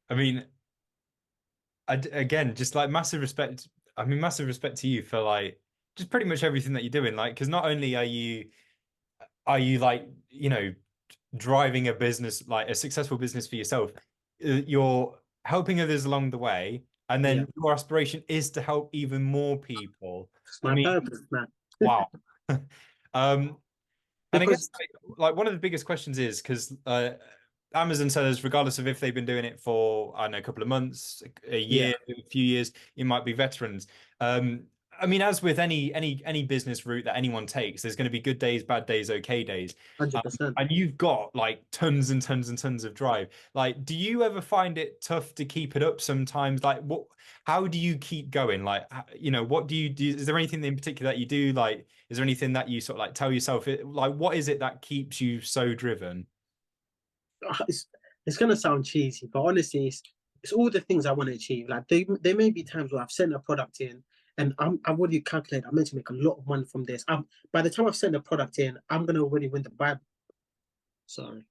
I mean, again, just like massive respect. I mean, massive respect to you for like just pretty much everything that you're doing. Like, because not only are you like, driving a business, like a successful business for yourself, you're helping others along the way, and Yeah, then your aspiration is to help even more people. it's I my mean, purpose, man. wow. um and I guess Because like one of the biggest questions is because Amazon sellers, regardless of if they've been doing it for, I don't know, a couple of months, a yeah, year, a few years, it might be veterans. I mean, as with any business route that anyone takes, there's going to be good days, bad days, okay days. 100%. And you've got like tons and tons and tons of drive. Like, do you ever find it tough to keep it up sometimes? Like, how do you keep going? Like, what do you do? Is there anything in particular that you do? Like, is there anything that you sort of like tell yourself? Like, what is it that keeps you so driven? It's gonna sound cheesy, but honestly, it's all the things I want to achieve. Like there may be times where I've sent a product in, and I've already calculated I'm meant to make a lot of money from this. By the time I've sent the product in, I'm gonna already win the buy. Sorry,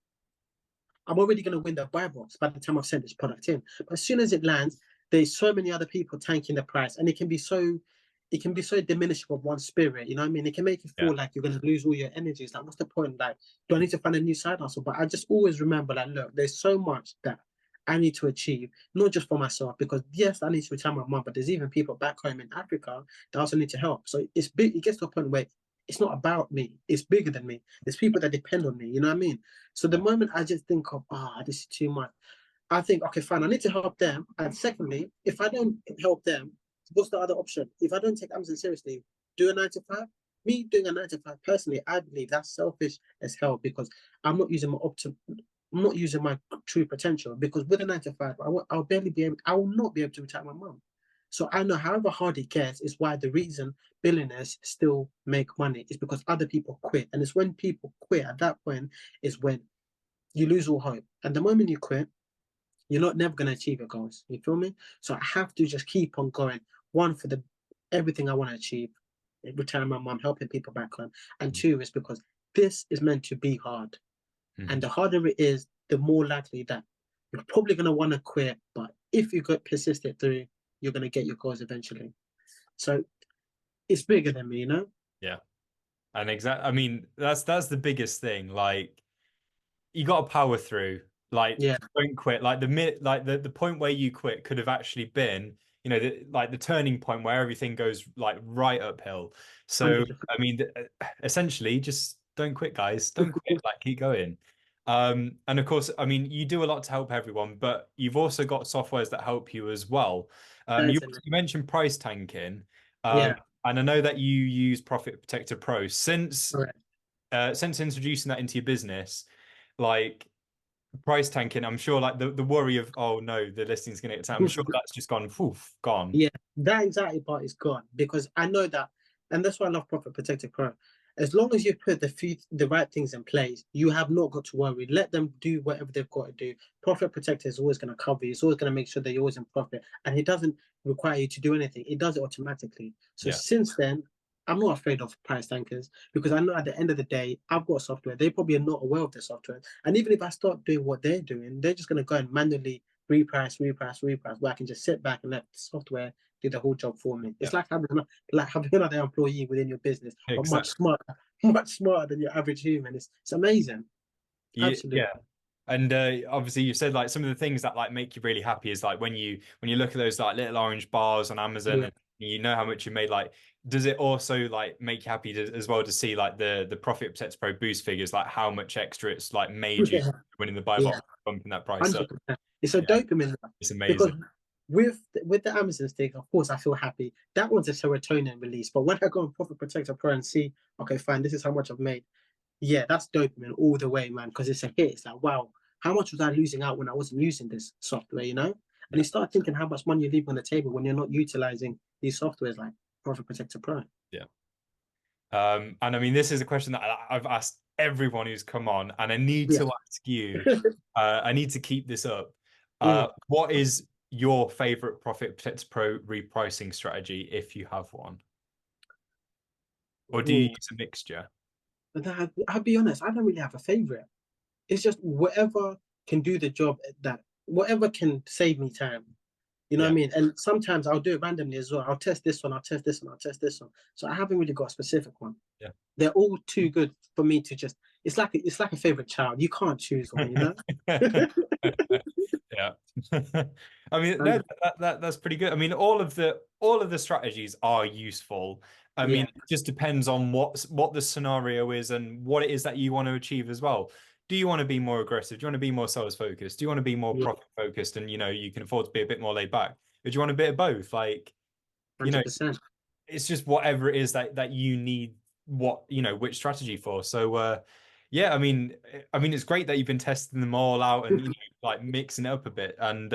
I'm already gonna win the buy box by the time I've sent this product in. But as soon as it lands, there's so many other people tanking the price, and it can be so diminishing of one spirit. You know what I mean? It can make you Yeah. feel like you're gonna lose all your energy. It's like, what's the point? Like, do I need to find a new side hustle? But I just always remember that, look, there's so much that I need to achieve, not just for myself, because yes, I need to retire my mom, but there's even people back home in Africa that also need to help. So it's big. It gets to a point where it's not about me. It's bigger than me. There's people that depend on me. You know what I mean? So the Yeah. moment I just think of, this is too much, I think, okay, fine, I need to help them. And secondly, if I don't help them, what's the other option? If I don't take Amazon seriously, do a 9 to 5. Me doing a 9 to 5, personally, I believe that's selfish as hell because I'm not using I'm not using my true potential. Because with a 9 to 5, I'll barely be able. I will not be able to retire my mum. So I know, however hard it gets, is why the reason billionaires still make money is because other people quit, and it's when people quit at that point is when you lose all hope. And the moment you quit, you're not never going to achieve your goals. You feel me? So I have to just keep on going. One, for the everything I want to achieve, returning my mom, helping people back home. And two is because this is meant to be hard. And Mhm. the harder it is, the more likely that you're probably going to want to quit. But if you could persist it through, you're going to get your goals eventually. So it's bigger than me, you know? Yeah. And I mean, that's the biggest thing. Like, you got to power through. Like, Yeah, don't quit. Like the point where you quit could have actually been, like the turning point where everything goes like right uphill. So, 100%. I mean, essentially, just don't quit, guys. Don't quit. Like, keep going. And of course, I mean, you do a lot to help everyone, but you've also got softwares that help you as well. You Certainly. you mentioned price tanking. Yeah, And I know that you use Profit Protector Pro. correct. Since introducing that into your business, like price tanking, I'm sure like the worry of, oh no, the listing's gonna get down. I'm sure that's just gone, poof, gone. Yeah, that anxiety part is gone because I know that, and that's why I love Profit Protector Pro. As long as you put the right things in place, you have not got to worry. Let them do whatever they've got to do. Profit Protector is always going to cover you. It's always going to make sure that you're always in profit, and it doesn't require you to do anything. It does it automatically. So Yeah, since then, I'm not afraid of price tankers because I know at the end of the day, I've got software. They probably are not aware of the software, and even if I start doing what they're doing, they're just going to go and manually reprice, where I can just sit back and let the software do the whole job for me. Yeah, It's like having another employee within your business, but much exactly. smarter, much smarter than your average human. It's amazing. Absolutely. Yeah. And obviously you said like some of the things that like make you really happy is like when you look at those like little orange bars on Amazon Yeah. and you know how much you made, like does it also like make you happy as well to see like the Profit Protector Pro boost figures, like how much extra it's like made you Yeah. winning the buy Yeah. bot, bumping that price up? 100%. It's a Yeah, dopamine rush it's because amazing. with the Amazon stick, of course, I feel happy. That one's a serotonin release. But when I go on Profit Protector Pro and see, okay, fine, this is how much I've made. Yeah, that's dopamine all the way, man. Because it's a hit. It's like, wow, how much was I losing out when I wasn't using this software? And you Yeah. start thinking how much money you leave on the table when you're not utilizing these softwares like Profit Protector Pro. Yeah. And I mean, this is a question that I've asked everyone who's come on, and I need Yeah. to ask you, I need to keep this up. Mm. What is your favorite Profit Protector Pro repricing strategy if you have one? Or do you Ooh. use a mixture? But I'll be honest, I don't really have a favorite. It's just whatever can do the job that whatever can save me time. You know what I Yeah, mean? And sometimes I'll do it randomly as well. I'll test this one, I'll test this one, I'll test this one. So I haven't really got a specific one. yeah. They're all too good for me to just. It's like a favorite child. You can't choose one. Yeah. I mean, no, And that's pretty good. I mean, all of the strategies are useful. I mean, yeah, it just depends on what the scenario is and what it is that you want to achieve as well. Do you want to be more aggressive? Do you want to be more sales focused? Do you want to be more yeah, profit focused and you can afford to be a bit more laid back? Or do you want a bit of both? Like, you know, 100%. it's just whatever it is that you need which strategy for. So yeah, I mean it's great that you've been testing them all out and like mixing it up a bit. And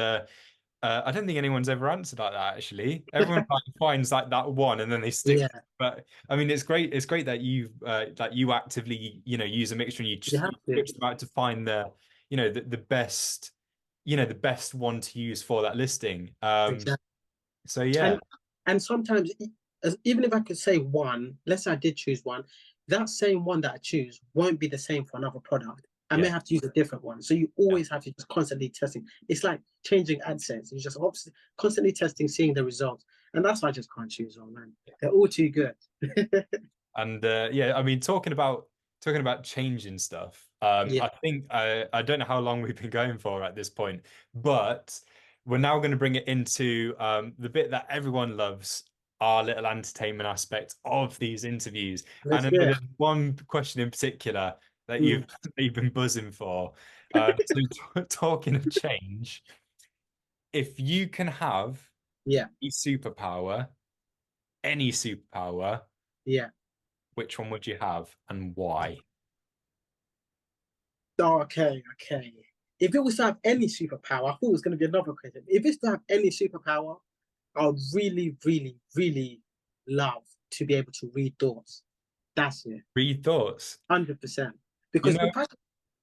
I don't think anyone's ever answered like that actually. Everyone like, finds like that one and then they stick Yeah, with it. But I mean it's great that you actively use a mixture and you have you to. switch them out to find the best the best one to use for that listing. Exactly. So yeah. And sometimes, even if I could say one, let's say I did choose one, that same one that I choose won't be the same for another product. I may Yeah. have to use a different one. So you Yeah. always have to just constantly testing. It's like changing AdSense. You just constantly testing, seeing the results. And that's why I just can't choose one, man. They're all too good. And yeah, I mean, talking about changing stuff. Yeah, I think I don't know how long we've been going for at this point, but we're now going to bring it into the bit that everyone loves, our little entertainment aspect of these interviews. And let's I do know it. there's one question in particular that Mm, you've been buzzing for. So talking of change, if you can have yeah, a superpower, any superpower, yeah. which one would you have and why? Oh, okay, okay. If it was to have any superpower, I thought it was going to be another question. If it's to have any superpower, I would really, really, really love to be able to read thoughts. That's it, Read thoughts. 100%. You Because know,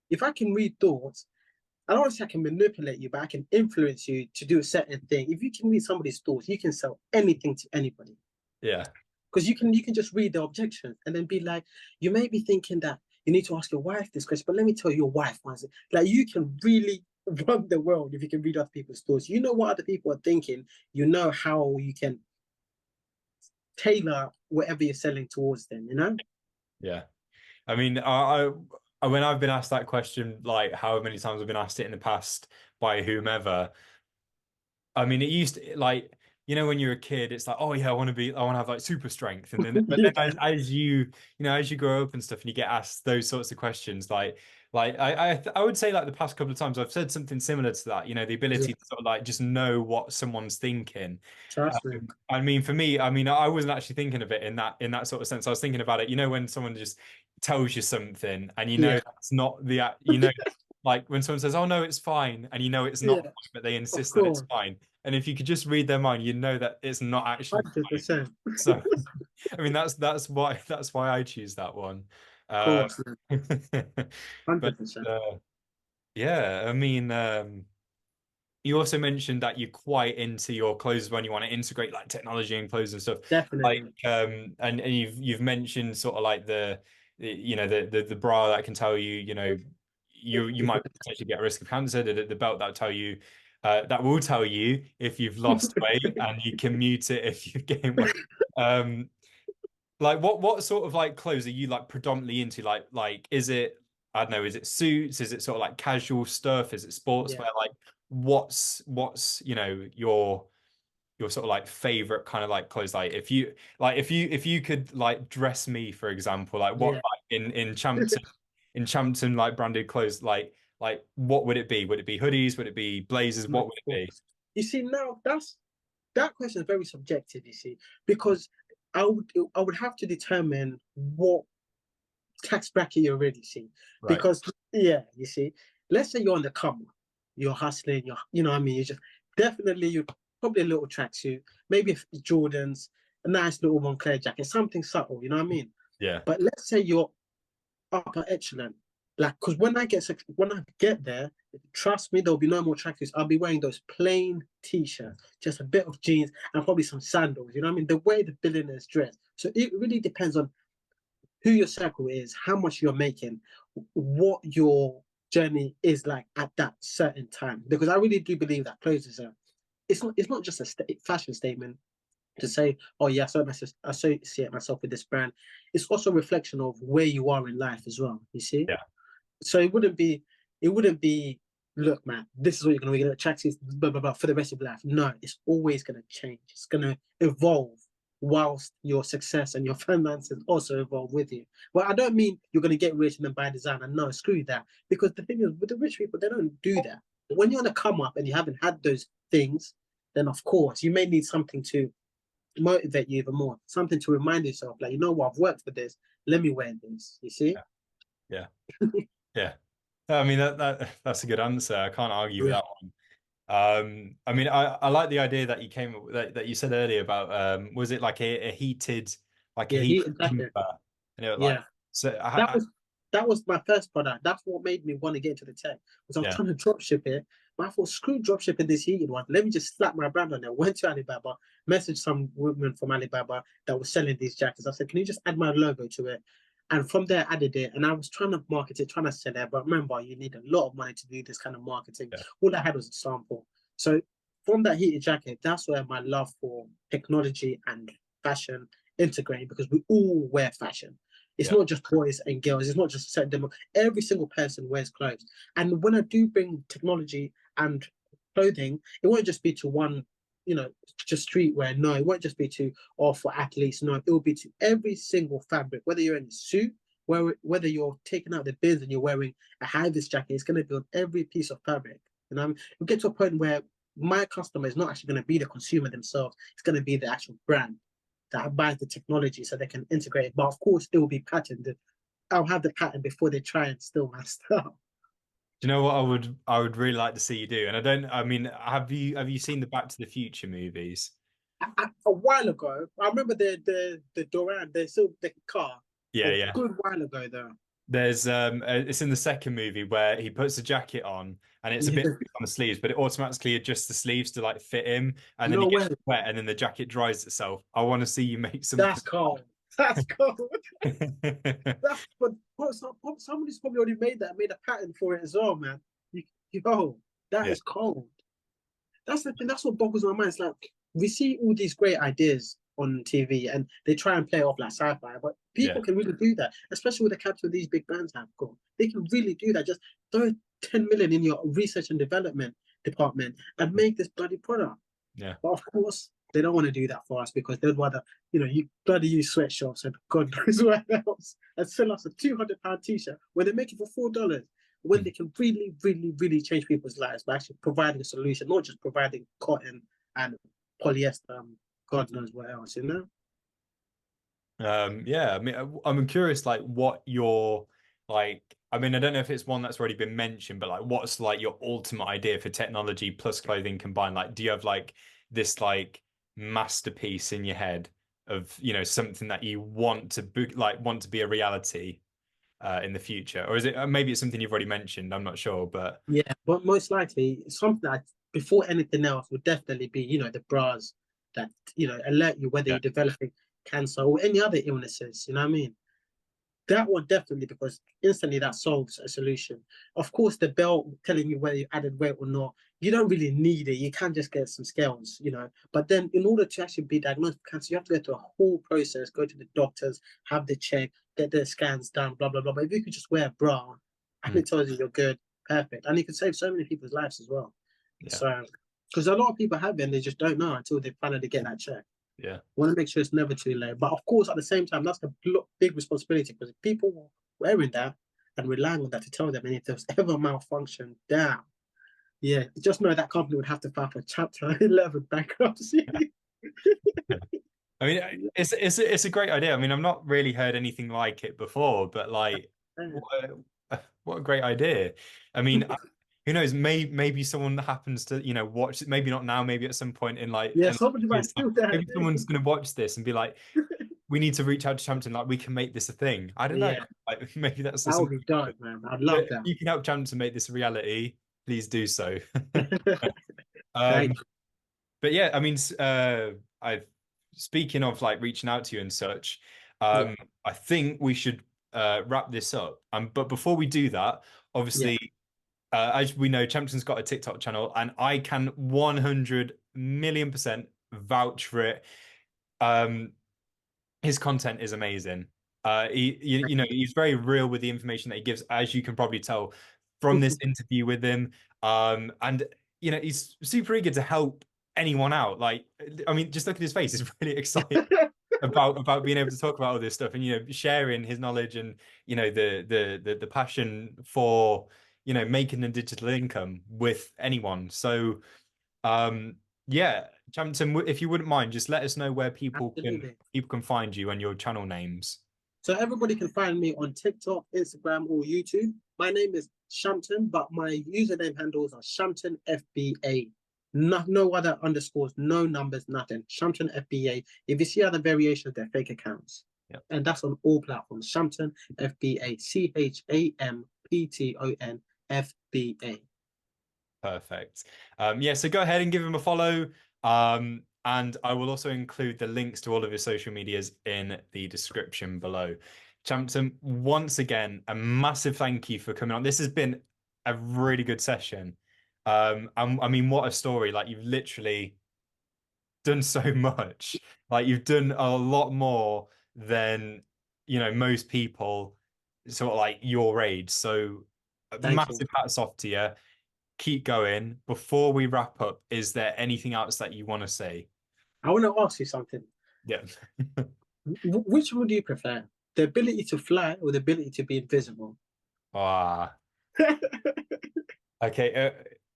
if I can read thoughts, I don't want to say I can manipulate you, but I can influence you to do a certain thing. If you can read somebody's thoughts, you can sell anything to anybody. yeah, Because you can just read the objection and then be like, you may be thinking that you need to ask your wife this question, but let me tell you, your wife wants it. Like you can really run the world if you can read other people's thoughts. You know what other people are thinking. You know how you can tailor whatever you're selling towards them. yeah. I mean, when I've been asked that question, like how many times I've been asked it in the past by whomever, I mean, it used to like when you're a kid, it's like, oh yeah, I want to have like super strength, and then but then Yeah, as as you grow up and stuff, and you get asked those sorts of questions, like I would say like the past couple of times I've said something similar to that, the yeah. ability to sort of like just know what someone's thinking. Trust me. I mean, for me, I mean, I wasn't actually thinking of it in that sort of sense. I was thinking about it, when someone just tells you something, and Yeah, that's not like when someone says, "Oh no, it's fine," and it's not yeah. fine, but they Of insist that it's course, fine. And if you could just read their mind, you know that it's not actually fine. 100%. So, I mean, that's why I choose that one. Of Uh, course, man. but 100%. yeah, I mean, you also mentioned that you're quite into your clothes when you want to integrate like technology and clothes and stuff. Like Definitely. and you've mentioned sort of like the bra that can tell you, you might potentially get a risk of cancer, the belt that'll tell you That will tell you if you've lost weight, and you can mute it if you've gained weight. Um, like what sort of like clothes are you like predominantly into? Like is it, I don't know, is it suits? Is it sort of like casual stuff? Is it Yeah, sportswear? Like what's your sort of like favorite kind of like clothes? Like if you could like dress me, for example, like what yeah. like in Champton like branded clothes, like what would it be? Would it be hoodies? Would it be blazers? No, What of would it be? course. You see, now that question is very subjective, you see, because I would have to determine what tax bracket you already see. Right. Because yeah, you see, let's say you're on the come up, you're hustling, you know what I mean, you just definitely you probably a little tracksuit, maybe Jordans, a nice little Moncler jacket, something subtle, you know what I mean? Yeah. But let's say you're upper echelon. Like, because when I get there, trust me, there'll be no more tracksuits. I'll be wearing those plain t-shirts, just a bit of jeans, and probably some sandals. You know what I mean? The way the billionaires dress. So it really depends on who your circle is, how much you're making, what your journey is like at that certain time. Because I really do believe that clothes is a it's not just a fashion statement to say, oh yeah, so I associate myself with this brand. It's also a reflection of where you are in life as well. You see, Yeah. so it wouldn't be, look, man, this is what you're gonna get tracksuits, blah blah blah, for the rest of your life. No, it's always gonna change. It's gonna evolve whilst your success and your finances also evolve with you. But I don't mean you're gonna get rich and then buy designer. No, screw that. Because the thing is, with the rich people, they don't do that. But when you're on a come up and you haven't had those things, then of course you may need something to motivate you even more, something to remind yourself, like, you know what, I've worked for this. Let me wear this. You see? Yeah. Yeah. Yeah. I mean that's a good answer. I can't argue with Yeah. that one. I mean, I like the idea that you that you said earlier about was it like a Yeah, heated heated jacket. jumper, and it was like Yeah. so That was that was my first product. That's what made me want to get into the tech. Because I was yeah, trying to drop ship it. But I thought, screw drop shipping this heated one. Let me just slap my brand on there. Went to Alibaba, messaged some woman from Alibaba that was selling these jackets. I said, can you just add my logo to it? And from there, I added it. And I was trying to market it, trying to sell it. But remember, you need a lot of money to do this kind of marketing. yeah, All I had was a sample. So from that heated jacket, that's where my love for technology and fashion integrated, because we all wear fashion. It's yeah, not just boys and girls. It's not just a certain demo. Every single person wears clothes. And when I do bring technology and clothing, it won't just be to one, just streetwear. No, it won't just be to, or for athletes. No, it will be to every single fabric, whether you're in a suit, whether you're taking out the bins and you're wearing a high-vis jacket, it's going to be on every piece of fabric. You know, we get to a point where my customer is not actually going to be the consumer themselves. It's going to be the actual brand that buys the technology so they can integrate it. But of course, it will be patented. I'll have the patent before they try and steal my stuff. Do you know what I would really like to see you do? And I mean, have you seen the Back to the Future movies? A while ago, I remember the Duran, the car, Yeah, a yeah. good while ago though. There's it's in the second movie where he puts a jacket on and it's a bit Yeah, loose on the sleeves, but it automatically adjusts the sleeves to like fit him, and then he no gets way. wet and then the jacket dries itself. I want to see you make something. That's cold. That's cold. That's somebody's probably already made a patent for it as well, man. Yo, that Yeah, is cold. That's the thing. That's what boggles my mind. It's like we see all these great ideas on TV and they try and play off like sci-fi, but yeah, people can really do that, especially with the capital these big brands have got. They can really do that. Just throw 10 million in your research and development department and make this bloody product. yeah. But of course, they don't want to do that for us because they'd rather, you bloody use sweatshops and God knows what else and sell us a £200 t-shirt when they make it for $4, when they can really, really, really change people's lives by actually providing a solution, not just providing cotton and polyester, God knows what else, you know? Yeah, I mean, I'm curious, like, what your like. I mean, I don't know if it's one that's already been mentioned, but like, what's like your ultimate idea for technology plus clothing combined? Like, do you have like this like masterpiece in your head of something that you want to want to be a reality in the future, or is it maybe it's something you've already mentioned? I'm not sure, but Yeah, but most likely something that before anything else would definitely be, the bras that, alert you whether yeah, you're developing cancer or any other illnesses, you know what I mean? That one definitely, because instantly that solves a solution. Of course, the belt telling you whether you added weight or not, you don't really need it. You can just get some scales, you know. But then, in order to actually be diagnosed with cancer, you have to go through a whole process, go to the doctors, have the check, get the scans done, blah blah blah. But if you could just wear a bra and Mm, it tells you you're good, perfect, and you can save so many people's lives as well. yeah, So, because a lot of people have it and they just don't know until they finally get that check. yeah, Want to make sure it's never too late. But of course, at the same time, that's a big responsibility because if people were wearing that and relying on that to tell them, and if there was ever malfunction, damn, yeah, just know that company would have to file for Chapter 11 bankruptcy. yeah. I mean, it's a great idea. I mean, I've not really heard anything like it before, but like, what a great idea. I mean, who knows? Maybe someone happens to watch it. Maybe not now. Maybe at some point Yeah, in like somebody might years time, steal that. maybe someone's going to watch this and be like, "We need to reach out to Champton. Like, we can make this a thing." I don't know. Yeah, Like, maybe that's that something. would be done, man. I'd love If that. you can help Champton make this a reality, please do so. Thank Um, but yeah, I mean, I speaking of like reaching out to you and such, you. Yeah, I think we should wrap this up. But before we do that, yeah. obviously, as we know, Champton's got a TikTok channel, and I can 100 million% vouch for it. Um, his content is amazing. He's very real with the information that he gives, as you can probably tell from this interview with him. And he's super eager to help anyone out. Like, I mean, just look at his face; he's really excited about being able to talk about all this stuff and sharing his knowledge and the passion for making a digital income with anyone. So yeah, Champton, if you wouldn't mind, just let us know where Absolutely. people can find you and your channel names. So everybody can find me on TikTok, Instagram, or YouTube. My name is Champton, but my username handles are Champton FBA. No other underscores, no numbers, nothing. Champton FBA. If you see other variations, they're fake accounts. Yeah, And that's on all platforms. Champton FBA. Champton FBA. perfect. Yeah, so go ahead and give him a follow. And I will also include the links to all of his social medias in the description below. Champton, once again, a massive thank you for coming on. This has been a really good session. I mean, what a story! Like you've literally done so much. Like you've done a lot more than most people sort of like your age. So Thank you. massive hats off to you. Keep going. Before we wrap up, is there anything else that you want to say? I want to ask you something. Yeah. Which one do you prefer? The ability to fly or the ability to be invisible? Ah, okay.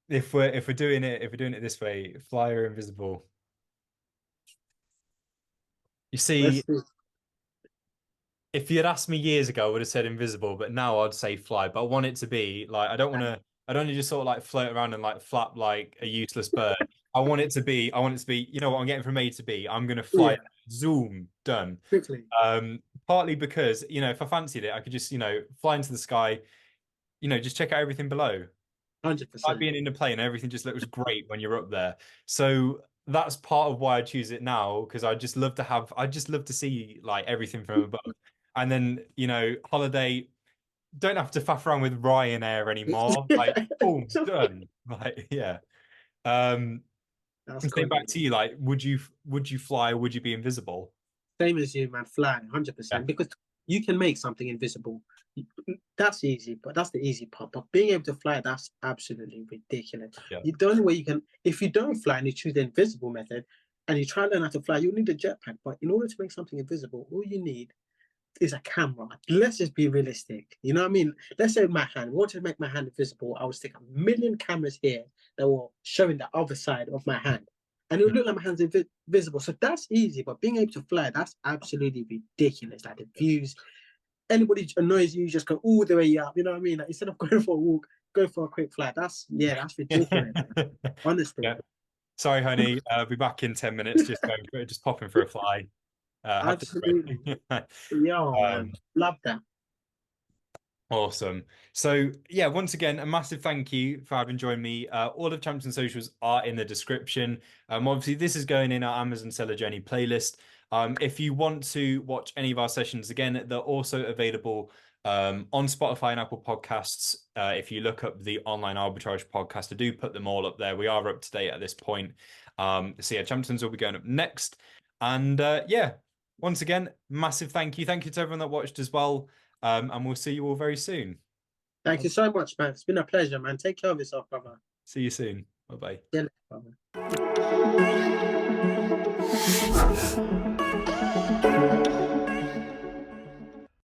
If we're doing it this way, fly or invisible. You see, Let's see. if you had asked me years ago, I would have said invisible, but now I'd say fly. But I want it to be like I don't want to just sort of like float around and like flap like a useless bird. I want it to be, you know what I'm getting from A to B. I'm gonna fly, Yeah, zoom, done. quickly. Partly because, if I fancied it, I could just, fly into the sky, just check out everything below. Like 100%. being in a plane, everything just looks great when you're up there. So that's part of why I choose it now, because I just love to see like everything from above. And then, holiday, don't have to faff around with Ryanair anymore. Like, boom, done. Like, yeah. Um, That's and same back crazy. to you, like, would you fly or would you be invisible? Same as you, man. Fly, Yeah, 100%. Because you can make something invisible. That's easy, but that's the easy part. But being able to fly, that's absolutely ridiculous. yeah, The only way you can, if you don't fly and you choose the invisible method and you try to learn how to fly, you'll need a jetpack. But in order to make something invisible, all you need is a camera. Let's just be realistic. You know what I mean? Let's say my hand, want to make my hand invisible, I would stick a million cameras here that will showing the other side of my hand. And it would look like my hand's invisible. So that's easy, but being able to fly, that's absolutely ridiculous. Like the views, anybody annoys you, just go all the way up. You know what I mean? Like instead of going for a walk, go for a quick flight. That's ridiculous. yeah. Honestly. Yeah. Sorry, honey. I'll be back in 10 minutes. Just popping for a fly. Have to Absolutely. go. Yo, man. Um, Love that. Awesome. So yeah, once again, a massive thank you for having joined me. All of Champton socials are in the description. Obviously, this is going in our Amazon Seller Journey playlist. If you want to watch any of our sessions again, they're also available on Spotify and Apple Podcasts. If you look up the Online Arbitrage podcast, I do put them all up there. We are up to date at this point. So yeah, Champtons will be going up next. And yeah, once again, massive thank you. Thank you to everyone that watched as well. And we'll see you all very soon. Thank you so much, man. It's been a pleasure, man. Take care of yourself, brother. See you soon. Bye bye. See you later, brother.